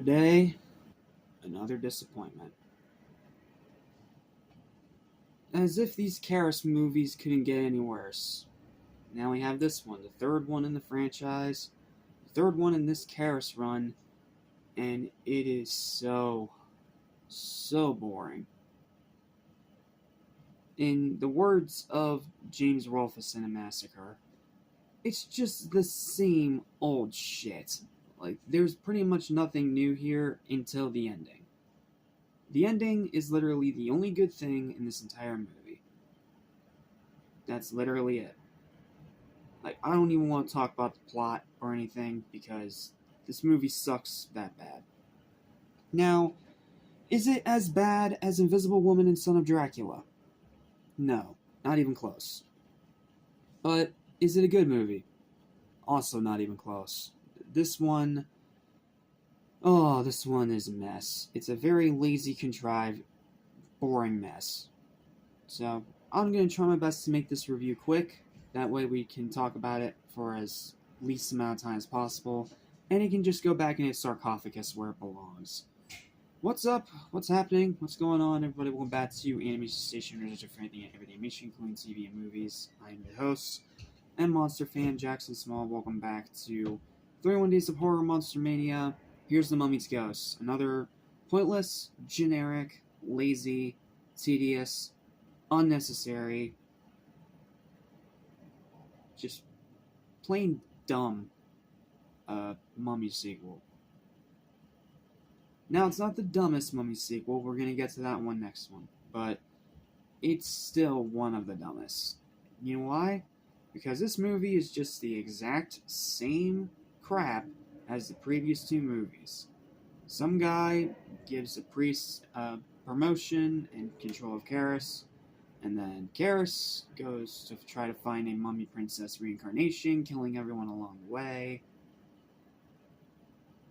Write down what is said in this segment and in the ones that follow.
day, another disappointment. As if these Karis movies couldn't get any worse. Now we have this one, the third one in the franchise, the third one in this Karis run, and it is so boring. In the words of James Rolfes in A Massacre, it's just the same old shit. Like, there's pretty much nothing new here until the ending. The ending is literally the only good thing in this entire movie. That's literally it. Like, I don't even want to talk about the plot or anything because this movie sucks that bad. Now, is it as bad as Invisible Woman and Son of Dracula? No, not even close. But is it a good movie? Also not even close. This one is a mess. It's a very lazy, contrived, boring mess. So, I'm going to try my best to make this review quick. That way we can talk about it for as least amount of time as possible. And it can just go back in its sarcophagus where it belongs. What's up? What's happening? What's going on? Everybody, welcome back to Animation Station, research for anything and everything animation, including TV and movies. I am your host and monster fan, Jackson Small. Welcome back to 31 Days of Horror Monster-Mania. Here's The Mummy's Ghost. Another pointless, generic, lazy, tedious, unnecessary, just plain dumb Mummy sequel. Now, it's not the dumbest Mummy sequel. We're going to get to that one next one. But it's still one of the dumbest. You know why? Because this movie is just the exact same crap as the previous two movies. Some guy gives a priest promotion and control of Karis, and then Karis goes to try to find a mummy princess reincarnation, killing everyone along the way.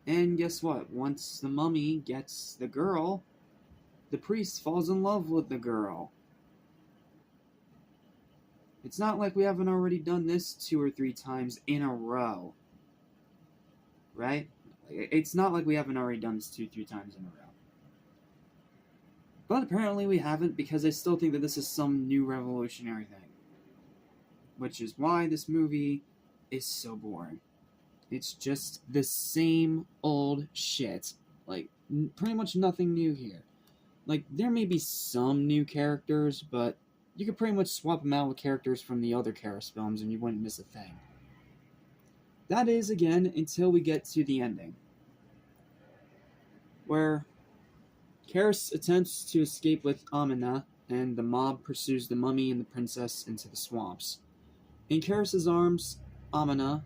And guess what? Once the mummy gets the girl, the priest falls in love with the girl. It's not like we haven't already done this 2 or 3 times in a row. Right? It's not like we haven't already done this 2 or 3 times in a row. But apparently we haven't, because I still think that this is some new revolutionary thing. Which is why this movie is so boring. It's just the same old shit. Like, pretty much nothing new here. Like, there may be some new characters, but you could pretty much swap them out with characters from the other Karis films and you wouldn't miss a thing. That is, again, until we get to the ending, where Karis attempts to escape with Amina, and the mob pursues the mummy and the princess into the swamps. In Karis' arms, Amina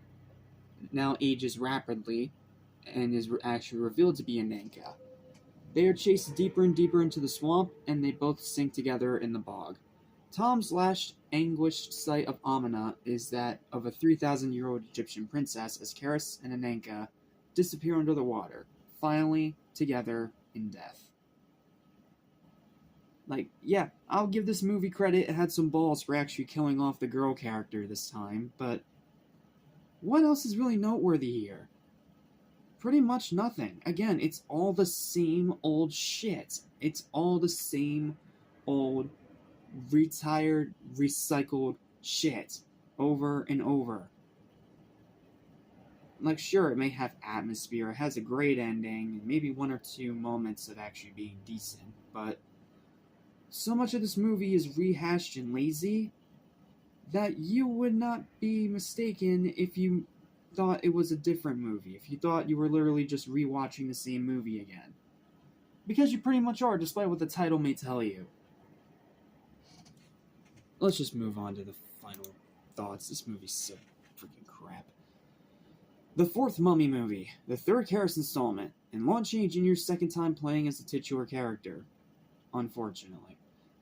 now ages rapidly and is actually revealed to be a Nanka. They are chased deeper and deeper into the swamp, and they both sink together in the bog. Tom's last anguished sight of Amina is that of a 3,000-year-old Egyptian princess as Karis and Ananka disappear under the water, finally together in death. Like, yeah, I'll give this movie credit, it had some balls for actually killing off the girl character this time, but what else is really noteworthy here? Pretty much nothing. Again, it's all the same old shit. It's all the same old, retired, recycled shit over and over. Like, sure, it may have atmosphere, it has a great ending, and maybe 1 or 2 moments of actually being decent, but so much of this movie is rehashed and lazy that you would not be mistaken if you thought it was a different movie, if you thought you were literally just rewatching the same movie again. Because you pretty much are, despite what the title may tell you. Let's just move on to the final thoughts. This movie's so freaking crap. The 4th Mummy movie, the 3rd Karis installment, and Lon Chaney Jr.'s 2nd time playing as the titular character, unfortunately.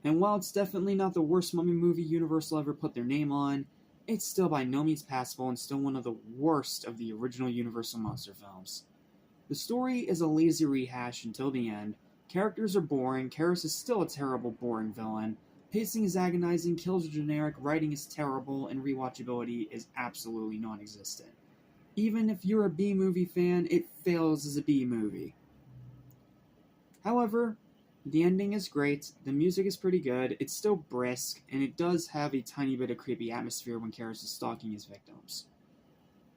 And while it's definitely not the worst Mummy movie Universal ever put their name on, it's still by no means passable and still one of the worst of the original Universal monster films. The story is a lazy rehash until the end, characters are boring, Karis is still a terrible, boring villain, pacing is agonizing, kills are generic, writing is terrible, and rewatchability is absolutely non-existent. Even if you're a B-movie fan, it fails as a B-movie. However, the ending is great, the music is pretty good, it's still brisk, and it does have a tiny bit of creepy atmosphere when Karras is stalking his victims.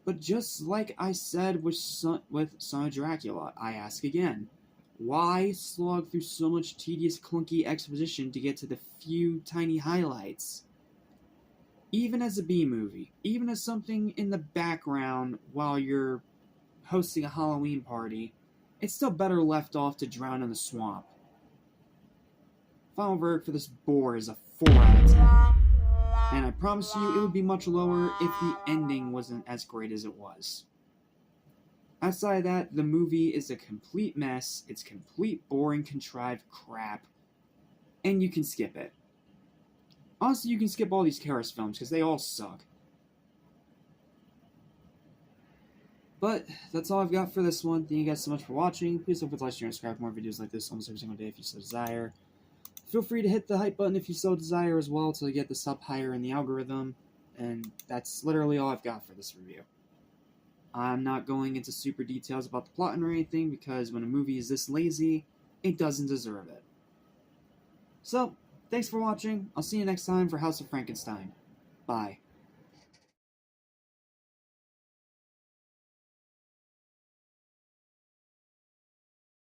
But just like I said with Son of Dracula, I ask again, why slog through so much tedious, clunky exposition to get to the few tiny highlights? Even as a B-movie, even as something in the background while you're hosting a Halloween party, it's still better left off to drown in the swamp. Final verdict for this bore is a 4 out of 10. And I promise you it would be much lower if the ending wasn't as great as it was. Outside of that, the movie is a complete mess, it's complete boring, contrived crap, and you can skip it. Honestly, you can skip all these Karras films, because they all suck. But, that's all I've got for this one. Thank you guys so much for watching. Please don't forget to like, share, and subscribe for more videos like this almost every single day if you so desire. Feel free to hit the hype button if you so desire as well to get this up higher in the algorithm. And that's literally all I've got for this review. I'm not going into super details about the plot or anything because when a movie is this lazy, it doesn't deserve it. So, thanks for watching. I'll see you next time for House of Frankenstein. Bye.